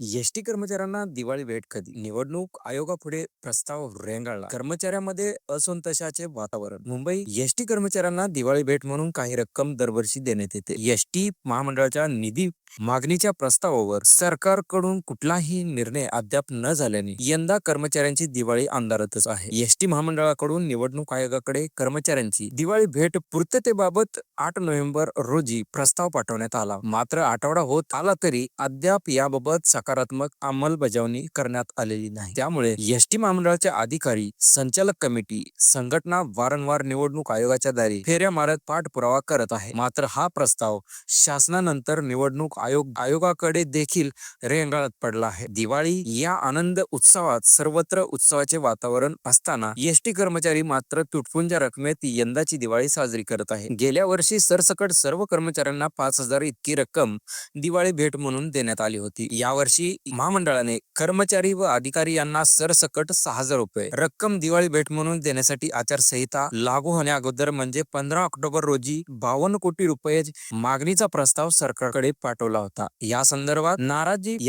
ST कर्मचाऱ्यांना दिवाळी भेट कधी? निवडणूक आयोगापुढे प्रस्ताव रेंगाळला. कर्मचाऱ्यांमध्ये असंतोषाचे वातावरण. मुंबई एसटी कर्मचाऱ्यांना दिवाळी भेट म्हणून काही रक्कम दरवर्षी देण्यात येते. एसटी महामंडळाच्या निधी मागणीच्या प्रस्तावावर सरकारकडून कुठलाही निर्णय अद्याप न झाल्याने यंदा कर्मचाऱ्यांची दिवाळी अंधारातच आहे. एसटी महामंडळाकडून निवडणूक आयोगाकडे कर्मचाऱ्यांची दिवाळी भेट पूर्ततेबाबत 8 नोव्हेंबर रोजी प्रस्ताव पाठवण्यात आला. मात्र आठवडा होत आला तरी अद्याप याबाबत सकारात्मक अंमलबजावणी करण्यात आलेली नाही. त्यामुळे एसटी महामंडळाचे अधिकारी, संचालक कमिटी, संघटना वारंवार निवडणूक आयोगाच्या दारी फेऱ्या मारत पाठपुरावा करत आहे. मात्र हा प्रस्ताव शासनानंतर निवडणूक आयोगाकडे देखील रेंगाळत पडला आहे. दिवाळी या आनंद उत्सवात सर्वत्र उत्सवाचे वातावरण असताना एसटी कर्मचारी मात्र तुटपुंज्या रकमेत यंदाची दिवाळी साजरी करत आहे. गेल्या वर्षी सरसकट सर्व कर्मचाऱ्यांना 5,000 इतकी रक्कम दिवाळी भेट म्हणून देण्यात आली होती. यावर्षी महामंडळाने कर्मचारी व अधिकारी यांना सरसकट 6,000 रुपये रक्कम दिवाळी भेट म्हणून देण्यासाठी आचारसंहिता लागू होण्या अगोदर म्हणजे 15 ऑक्टोबर रोजी 52 कोटी रुपये मागणीचा प्रस्ताव सरकारकडे पाठवला होता. या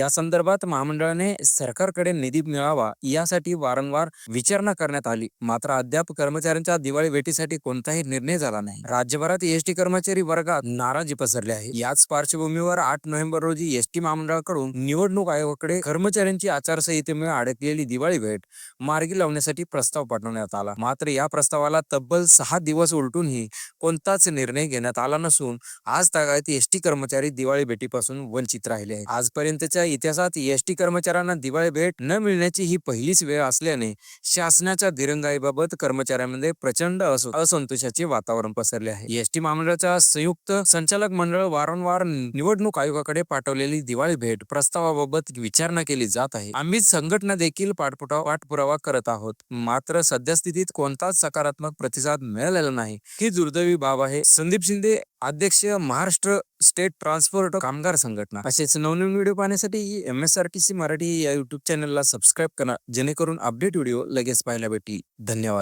संदर्भात महामंडळाने सरकारकडे निधी मिळावा यासाठी वारंवार विचारणा करण्यात आली. मात्र अद्याप कर्मचाऱ्यांच्या दिवाळी भेटीसाठी कोणताही निर्णय झाला नाही. राज्यभरात एसटी कर्मचारी वर्गात नाराजी पसरली आहे. याच पार्श्वभूमीवर 8 नोव्हेंबर रोजी एसटी महामंडळाकडून निवडणूक आयोगाकडे कर्मचाऱ्यांची आचारसंहितेमुळे अडकलेली दिवाळी भेट मार्गी लावण्यासाठी प्रस्ताव पाठवण्यात आला. मात्र या प्रस्तावाला तब्बल 6 दिवस उलटूनही कोणताच निर्णय घेण्यात आला नसून आज तागायत एसटी कर्मचारी दिवाळी भेटीपासून वंचित राहिले आहेत. आजपर्यंतच्या इतिहासात एसटी कर्मचाऱ्यांना दिवाळी भेट न मिळण्याची ही पहिलीच वेळ असल्याने शासनाच्या दिरंगाईबाबत कर्मचाऱ्यांमध्ये प्रचंड असंतोषाचे वातावरण पसरले आहे. एसटी महामंडळाच्या संयुक्त संचालक मंडळ वारंवार निवडणूक आयोगाकडे पाठवलेली दिवाळी भेट प्रस्तावाबाबत विचारणा केली जात आहे. आम्ही संघटना देखील पाठपुरावा करत आहोत. मात्र सद्यस्थितीत कोणताच सकारात्मक प्रतिसाद मिळालेला नाही, ही दुर्दैवी बाब आहे. संदीप शिंदे, अध्यक्ष, महाराष्ट्र स्टेट ट्रान्सपोर्ट कामगार संघटना. असेच नवनवीन व्हिडिओ पाहण्यासाठी MSRTC मराठी या युट्यूब चॅनलला सबस्क्राईब करा, जेणेकरून अपडेट व्हिडिओ लगेच पाहायला भेटेल. धन्यवाद.